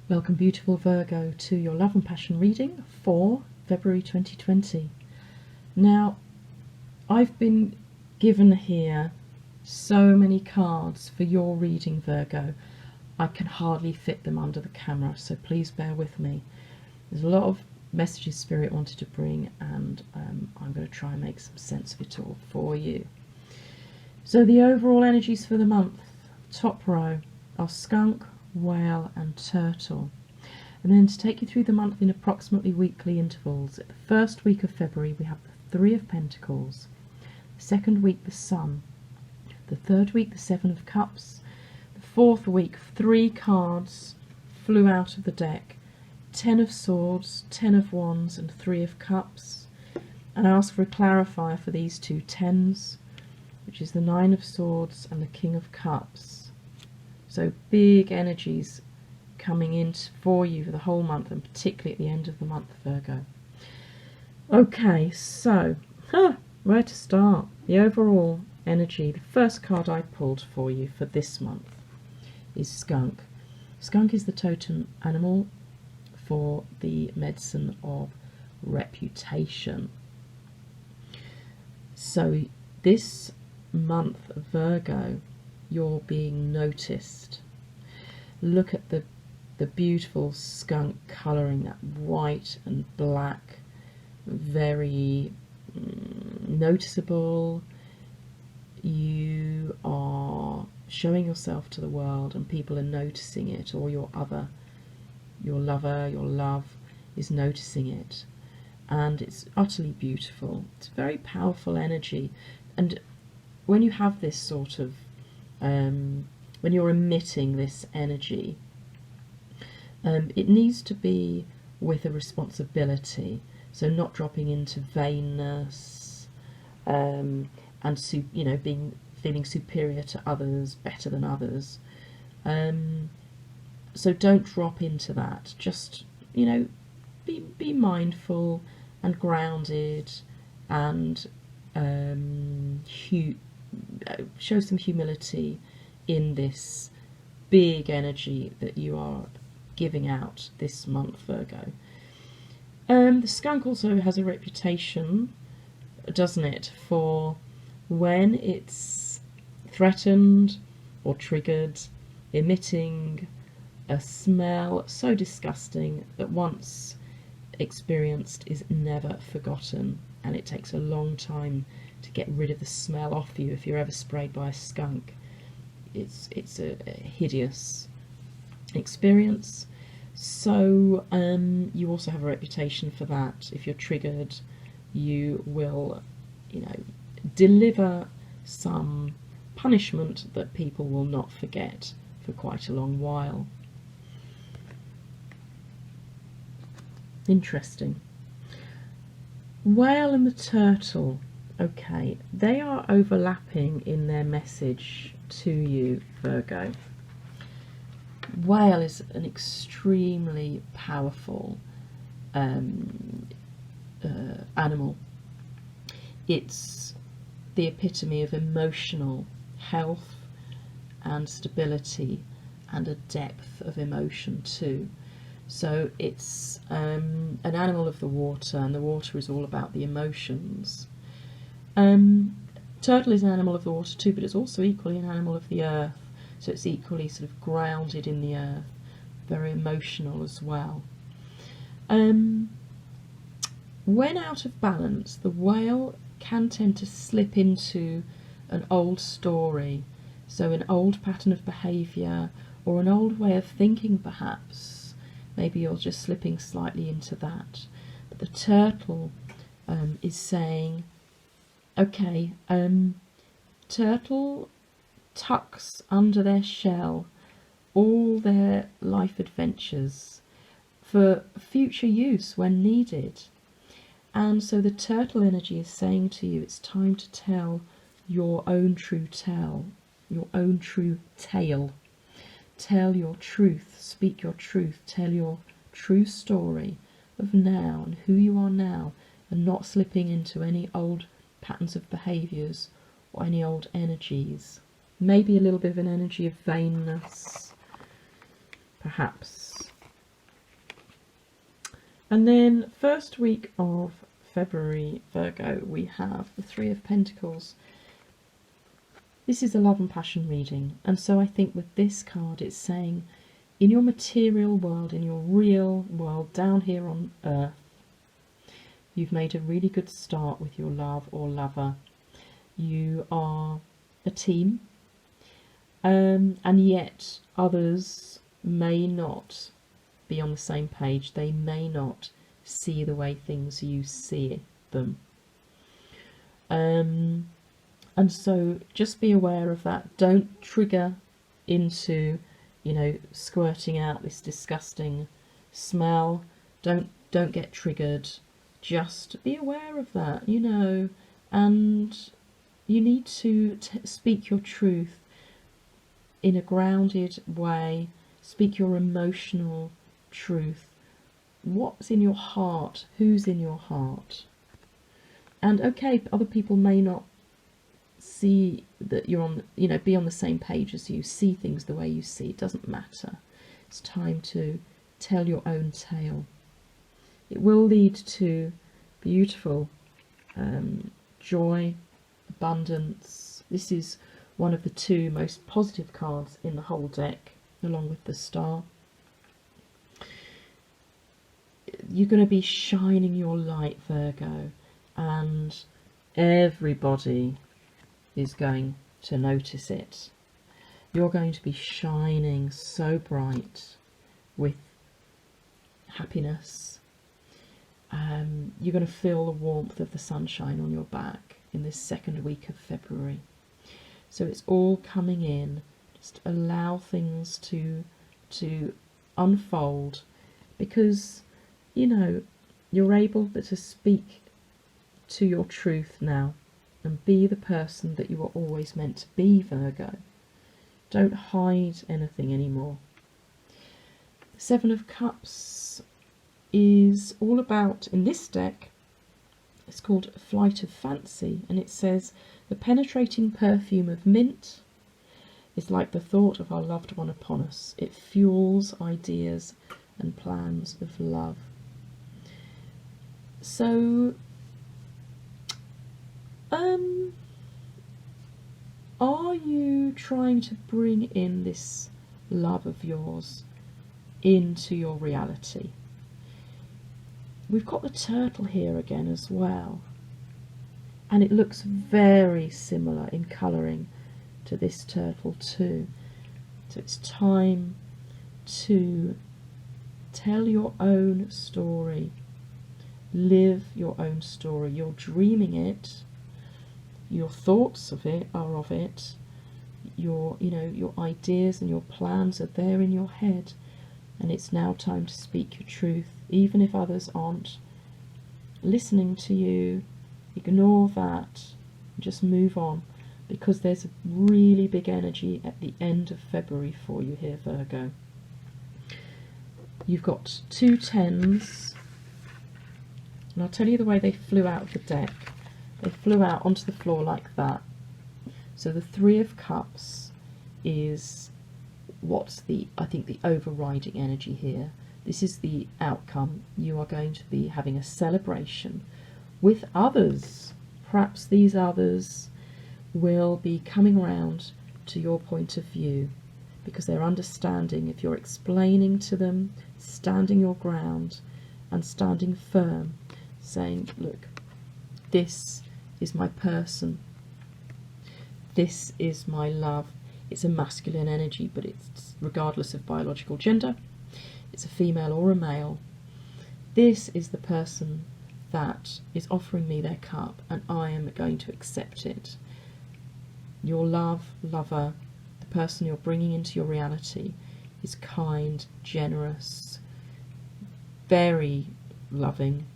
Welcome, beautiful Virgo, to your love and passion reading for February 2020. Now, I've been given here so many cards for your reading, Virgo. I can hardly fit them under the camera, so please bear with me. There's a lot of messages Spirit wanted to bring, and I'm going to try and make some sense of it all for you. So the overall energies for the month, top row, are skunk, whale and turtle. And then to take you through the month in approximately weekly intervals, at the first week of February we have the Three of Pentacles, the second week the Sun, the third week the Seven of Cups, the fourth week 3 cards flew out of the deck, 10 of Swords, 10 of Wands and 3 of Cups. And I ask for a clarifier for these two tens, which is the 9 of Swords and the King of Cups. So big energies coming in for you for the whole month, and particularly at the end of the month, Virgo. Okay, so where to start? The overall energy. The first card I pulled for you for this month is skunk. Skunk is the totem animal for the medicine of reputation. So this month, Virgo, you're being noticed. Look at the beautiful skunk colouring, that white and black, very noticeable. You are showing yourself to the world and people are noticing it, or your lover, your love is noticing it, and it's utterly beautiful. It's a very powerful energy, and when you have this sort of when you're emitting this energy, it needs to be with a responsibility, so not dropping into vainness and feeling superior to others, better than others. So don't drop into that. Just be mindful and grounded, and show some humility in this big energy that you are giving out this month, Virgo. The skunk also has a reputation, doesn't it, for when it's threatened or triggered, emitting a smell so disgusting that once experienced is never forgotten, and it takes a long time to get rid of the smell off you. If you're ever sprayed by a skunk, it's a hideous experience. So you also have a reputation for that. If you're triggered, you will deliver some punishment that people will not forget for quite a long while. Interesting. Whale and the turtle. Okay, they are overlapping in their message to you, Virgo. Whale is an extremely powerful animal. It's the epitome of emotional health and stability, and a depth of emotion too. So it's an animal of the water, and the water is all about the emotions. Turtle is an animal of the water too, but it's also equally an animal of the earth, so it's equally sort of grounded in the earth, very emotional as well. When out of balance, the whale can tend to slip into an old story, so an old pattern of behaviour or an old way of thinking perhaps. Maybe you're just slipping slightly into that. But the turtle is saying, okay, turtle tucks under their shell all their life adventures for future use when needed. And so the turtle energy is saying to you, it's time to tell your own true tale, your own true tale. Tell your truth, speak your truth, tell your true story of now and who you are now, and not slipping into any old patterns of behaviours or any old energies. Maybe a little bit of an energy of vainness, perhaps. And then first week of February, Virgo, we have the Three of Pentacles. This is a love and passion reading, and so I think with this card it's saying in your material world, in your real world down here on earth, you've made a really good start with your love or lover. You are a team, and yet others may not be on the same page. They may not see the way things you see them. And so just be aware of that. Don't trigger into, you know, squirting out this disgusting smell. Don't get triggered. Just be aware of that, you know, and you need to speak your truth in a grounded way. Speak your emotional truth. What's in your heart? Who's in your heart? And okay, other people may not see that you're on, you know, be on the same page as you, see things the way you see. It doesn't matter. It's time to tell your own tale. It will lead to beautiful joy, abundance. This is one of the two most positive cards in the whole deck, along with the star. You're going to be shining your light, Virgo, and everybody is going to notice it. You're going to be shining so bright with happiness. You're going to feel the warmth of the sunshine on your back in this second week of February. So it's all coming in. Just allow things to unfold, because, you know, you're able to speak to your truth now and be the person that you were always meant to be, Virgo. Don't hide anything anymore. The Seven of Cups is all about, in this deck, it's called Flight of Fancy, and it says, the penetrating perfume of mint is like the thought of our loved one upon us. It fuels ideas and plans of love. So, are you trying to bring in this love of yours into your reality? We've got the turtle here again as well, and it looks very similar in colouring to this turtle too. So it's time to tell your own story, live your own story. You're dreaming it, your thoughts of it are of it, your ideas and your plans are there in your head, and it's now time to speak your truth. Even if others aren't listening to you, ignore that, just move on, because there's a really big energy at the end of February for you here, Virgo. You've got two tens, and I'll tell you the way they flew out of the deck. They flew out onto the floor like that. So the Three of Cups is what's I think the overriding energy here. This is the outcome. You are going to be having a celebration with others. Perhaps these others will be coming around to your point of view, because they're understanding if you're explaining to them, standing your ground and standing firm, saying, look, this is my person, this is my love. It's a masculine energy, but it's regardless of biological gender. It's a female or a male. This is the person that is offering me their cup, and I am going to accept it. Your lover, the person you're bringing into your reality, is kind, generous, very loving,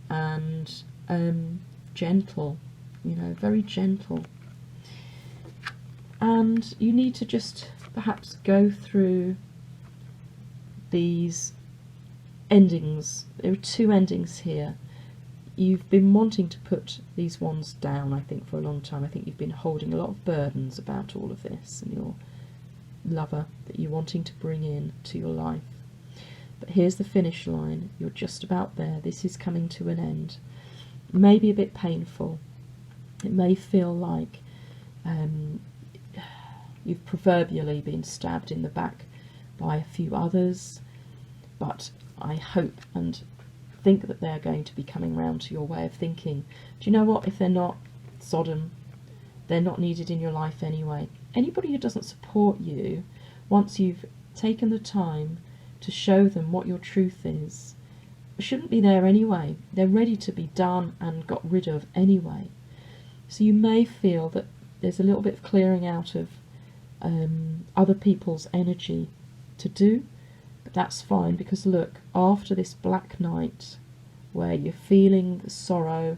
and gentle, very gentle. And you need to just perhaps go through these endings. There are two endings here. You've been wanting to put these ones down, I think, for a long time. I think you've been holding a lot of burdens about all of this, and your lover that you're wanting to bring in to your life. But here's the finish line. You're just about there. This is coming to an end. Maybe a bit painful. It may feel like you've proverbially been stabbed in the back by a few others, but I hope and think that they're going to be coming round to your way of thinking. Do you know what? If they're not, Sodom, they're not needed in your life anyway. Anybody who doesn't support you, once you've taken the time to show them what your truth is, shouldn't be there anyway. They're ready to be done and got rid of anyway. So you may feel that there's a little bit of clearing out of other people's energy to do, but that's fine, because look, after this black night where you're feeling the sorrow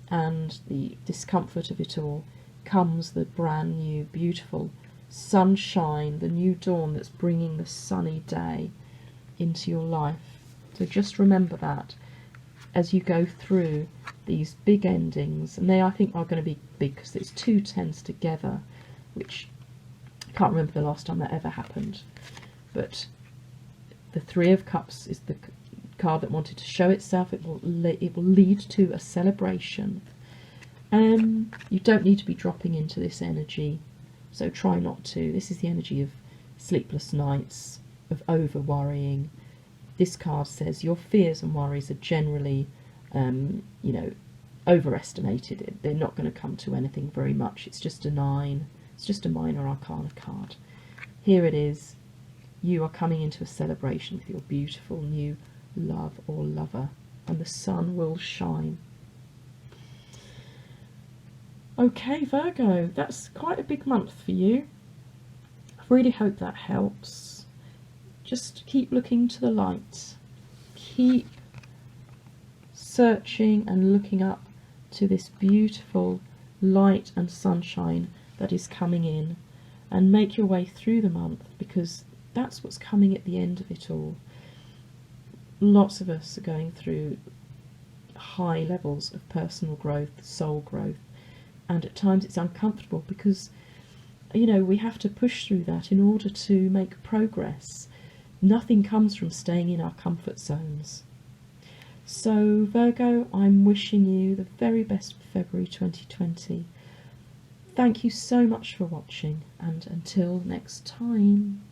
and the discomfort of it all, comes the brand new beautiful sunshine, the new dawn that's bringing the sunny day into your life. So just remember that as you go through these big endings, and they I think are going to be big because it's two tens together, which I can't remember the last time that ever happened. But the Three of Cups is the card that wanted to show itself. It will lead to a celebration. You don't need to be dropping into this energy, so try not to. This is the energy of sleepless nights, of over worrying. This card says your fears and worries are generally, overestimated. They're not going to come to anything very much. It's just a 9. It's just a minor arcana card. Here it is. You are coming into a celebration with your beautiful new love or lover, and the sun will shine. Okay, Virgo, that's quite a big month for you. I really hope that helps. Just keep looking to the light. Keep searching and looking up to this beautiful light and sunshine that is coming in, and make your way through the month, because that's what's coming at the end of it all. Lots of us are going through high levels of personal growth, soul growth, and at times it's uncomfortable because, we have to push through that in order to make progress. Nothing comes from staying in our comfort zones. So Virgo, I'm wishing you the very best for February 2020. Thank you so much for watching, and until next time.